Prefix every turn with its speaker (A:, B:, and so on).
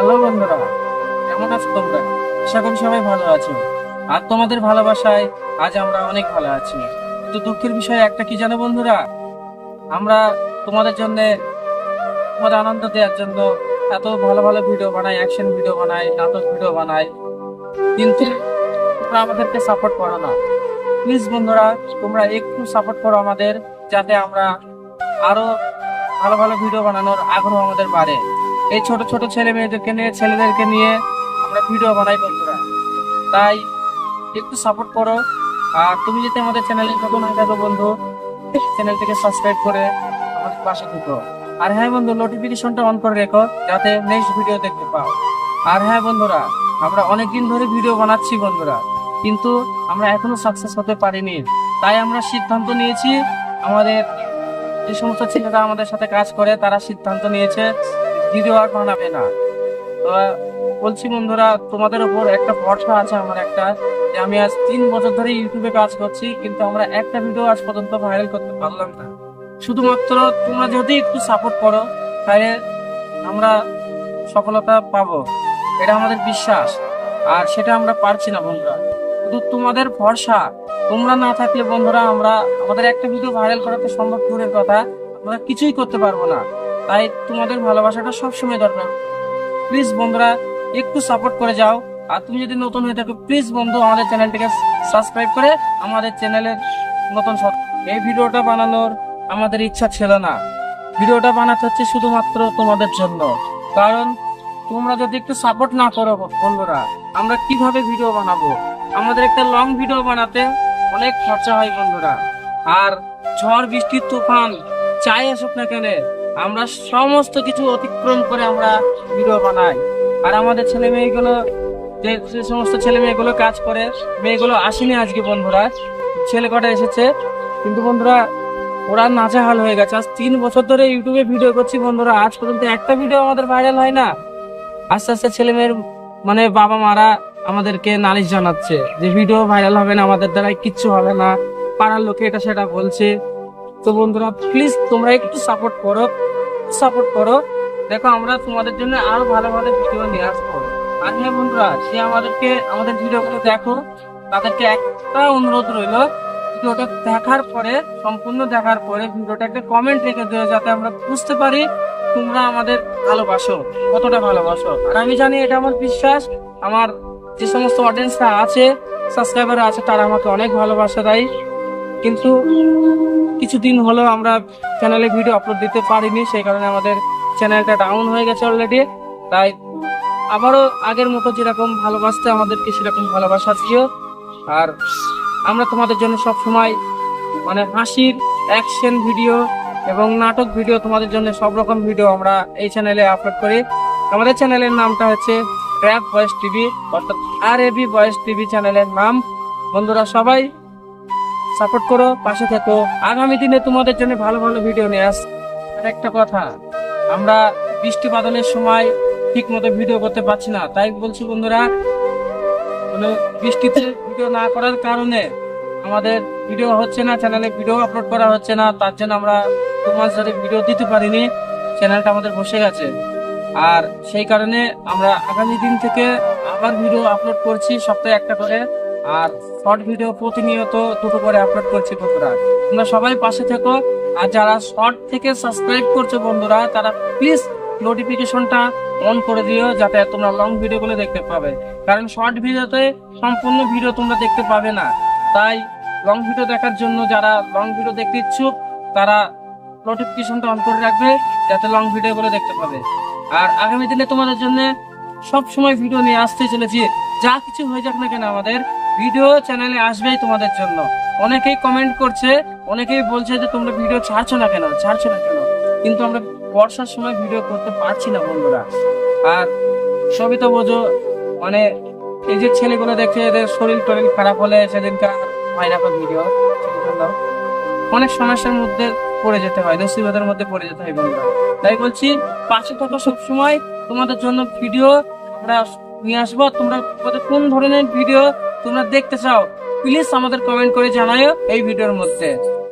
A: Hello বন্ধুরা, কেমন আছো তোমরা? আশা করি সবাই ভালো আছো। আর তোমাদের ভালোবাসায় আজ আমরা অনেক ভালো আছি। তো দুঃখের বিষয় একটা কি জানো বন্ধুরা, আমরা তোমাদের জন্য, তোমাদের আনন্দ দেওয়ার জন্য এত ভালো ভালো ভিডিও বানাই, অ্যাকশন ভিডিও বানাই, নাটক ভিডিও বানাই, কিন্তু তোমরা আমাদেরকে সাপোর্ট করো না। প্লিজ বন্ধুরা, তোমরা একটু সাপোর্ট করো আমাদের, যাতে আমরা আরো ভালো ভালো ভিডিও বানানোর আগ্রহ আমাদের বাড়ে। এই ছোট ছোট ছেলে মেয়েদেরকে নিয়ে, ছেলেদেরকে নিয়ে আমরা ভিডিও বানাই বন্ধুরা। তাই একটু সাপোর্ট করো। আর তুমি যদি আমাদের চ্যানেলে নতুন হয়ে থাকো বন্ধু, চ্যানেলটিকে সাবস্ক্রাইব করে আমাদের পাশে থেকো। আর হ্যাঁ বন্ধু, নোটিফিকেশনটা অন করে রেখো যাতে নেক্সট ভিডিও দেখতে পাও। আর হ্যাঁ বন্ধুরা, আমরা অনেকদিন ধরে ভিডিও বানাচ্ছি বন্ধুরা, কিন্তু আমরা এখনো সাকসেস হতে পারিনি। তাই আমরা সিদ্ধান্ত নিয়েছি, আমাদের যে সমস্ত ছেলেরা আমাদের সাথে কাজ করে তারা সিদ্ধান্ত নিয়েছে ভিডিও আর বানাবে না। তো বলছি বন্ধুরা, তোমাদের উপর একটা ভরসা আছে আমার একটা, যে আমি আজ 3 বছর ধরে ইউটিউবে কাজ করছি, কিন্তু আমরা একটা ভিডিও আজ পর্যন্ত ভাইরাল করতে পারলাম না। শুধুমাত্র তোমরা যদি একটু সাপোর্ট করো, তাহলে আমরা সফলতা পাবো, এটা আমাদের বিশ্বাস। আর সেটা আমরা পারছি না বন্ধুরা, শুধু তোমাদের ভরসা। তোমরা না থাকলে বন্ধুরা আমাদের একটা ভিডিও ভাইরাল করা তো সম্ভব দূরের কথা, আমরা কিছুই করতে পারবো না। তাই তোমাদের ভালোবাসাটা সবসময় দরকার। প্লিজ বন্ধুরা, একটু সাপোর্ট করে যাও। আর তুমি যদি নতুন হয়ে থাকো, প্লিজ বন্ধু আমাদের চ্যানেলটিকে সাবস্ক্রাইব করে আমাদের চ্যানেলের নতুন এই ভিডিওটা বানানোর আমাদের ইচ্ছা ছিল না। ভিডিওটা বানাতে হচ্ছে শুধুমাত্র তোমাদের জন্য। কারণ তোমরা যদি একটু সাপোর্ট না করো বন্ধুরা, আমরা কিভাবে ভিডিও বানাবো? আমাদের একটা লং ভিডিও বানাতে অনেক খরচা হয় বন্ধুরা। আর ঝড় বৃষ্টি তুফান চাই আসুক না কেন, আমরা সমস্ত কিছু অতিক্রম করে আমরা ভিডিও বানাই। আর আমাদের ছেলে মেয়েগুলো, যে সমস্ত ছেলে মেয়েগুলো কাজ করে, মেয়েগুলো আসেনি আজকে বন্ধুরা, ছেলে কটা এসেছে, কিন্তু বন্ধুরা ওরা নাজেহাল হয়ে গেছে। আজ 3 বছর ধরে ইউটিউবে ভিডিও করছি বন্ধুরা, আজ পর্যন্ত একটা ভিডিও আমাদের ভাইরাল হয় না। আস্তে আস্তে ছেলে মেয়ের মানে বাবা মারা আমাদেরকে নালিশ জানাচ্ছে যে ভিডিও ভাইরাল হবে না, আমাদের দ্বারা কিচ্ছু হবে না, পাড়ার লোকে এটা সেটা বলছে। তো বন্ধুরা প্লিজ তোমরা একটু সাপোর্ট করো, সাপোর্ট করো। দেখো আমরা তোমাদের জন্য আরো ভালো ভালো ভিডিও নিয়ে আসবো। আর হ্যাঁ বন্ধুরা, যে আমাদের ভিডিওগুলো দেখো, তাদেরকে একটা অনুরোধ রইলো, ভিডিওটা দেখার পরে, সম্পূর্ণ দেখার পরে ভিডিওটা একটা কমেন্ট রেখে দিও, যাতে আমরা বুঝতে পারি তোমরা আমাদের ভালোবাসো, কতটা ভালোবাসো। আর আমি জানি, এটা আমার বিশ্বাস, আমার যে সমস্ত অডিয়েন্সরা আছে, সাবস্ক্রাইবার আছে, তারা আমাকে অনেক ভালোবাসা দেয়। কিন্তু কিছুদিন হলো আমরা চ্যানেলে ভিডিও আপলোড দিতে পারিনি, সেই কারণে আমাদের চ্যানেলটা ডাউন হয়ে গেছে অলরেডি। তাই আবারও আগের মতো যেরকম ভালোবাসতে আমাদেরকে, সেরকম ভালোবাসা দিও। আর আমরা তোমাদের জন্য সব সময় মানে হাসির অ্যাকশন ভিডিও এবং নাটক ভিডিও, তোমাদের জন্য সব রকম ভিডিও আমরা এই চ্যানেলে আপলোড করি। আমাদের চ্যানেলের নামটা হচ্ছে র‍্যাব ভয়েস টিভি, অর্থাৎ RAB ভয়েস টিভি চ্যানেলের নাম। বন্ধুরা সবাই সাপোর্ট করো, পাশে থেকো। আগামী দিনে তোমাদের জন্য ভালো ভালো ভিডিও নিয়ে আস। আর একটা কথা, আমরা বৃষ্টি বাদলের সময় ঠিক মতো ভিডিও করতে পারছি না, তাই বলছি বন্ধুরা, মানে বৃষ্টিতে ভিডিও না করার কারণে আমাদের ভিডিও হচ্ছে না, চ্যানেলে ভিডিও আপলোড করা হচ্ছে না। তার জন্য আমরা 2 মাস ধরে ভিডিও দিতে পারিনি, চ্যানেলটা আমাদের বসে গেছে। আর সেই কারণে আমরা আগামী দিন থেকে আবার ভিডিও আপলোড করছি, সপ্তাহে একটা করে। আর শর্ট ভিডিও প্রতিনিয়ত 2টো করে আপলোড করছি বন্ধুরা। তোমরা সবাই পাশে থেকো। আর যারা শর্ট থেকে সাবস্ক্রাইব করছো বন্ধুরা, তারা প্লিজ নোটিফিকেশনটা অন করে দিও, যাতে তোমরা লং ভিডিওগুলো দেখতে পাবে। কারণ শর্ট ভিডিওতে সম্পূর্ণ ভিডিও তোমরা দেখতে পাবে না। তাই লং ভিডিও দেখার জন্য, যারা লং ভিডিও দেখতে ইচ্ছুক, তারা নোটিফিকেশনটা অন করে রাখবে, যাতে লং ভিডিওগুলো দেখতে পাবে। আর আগামী দিনে তোমাদের জন্য সব সময় ভিডিও নিয়ে আসতে চলেছি। যা কিছু হয়ে যাক না কেন, আমাদের ভিডিও চ্যানেলে আসবেই তোমাদের জন্য। অনেকেই কমেন্ট করছে, অনেকেই বলছে যে তোমরা ভিডিও ছাড়ছো না কেন, কিন্তু আমরা বর্ষার সময় ভিডিও করতে পারছি না বন্ধুরা। আর সবই তো বোঝো, মানে এই যে ছেলেগুলো দেখছে, এদের শরীর টরিল খারাপ হলে সেদিনকার হয় না ভিডিও, অনেক সমস্যার মধ্যে পড়ে যেতে হয়, মুসিবতের মধ্যে পড়ে যেতে হয় বন্ধুরা। তাই বলছি, পাশে থাকো সবসময়, তোমাদের জন্য ভিডিও আমরা নিয়ে আসবো। তোমরা কোন ধরনের ভিডিও তোমরা দেখতে চাও, প্লিজ আমাদের কমেন্ট করে জানাও এই ভিডিওর মধ্যে।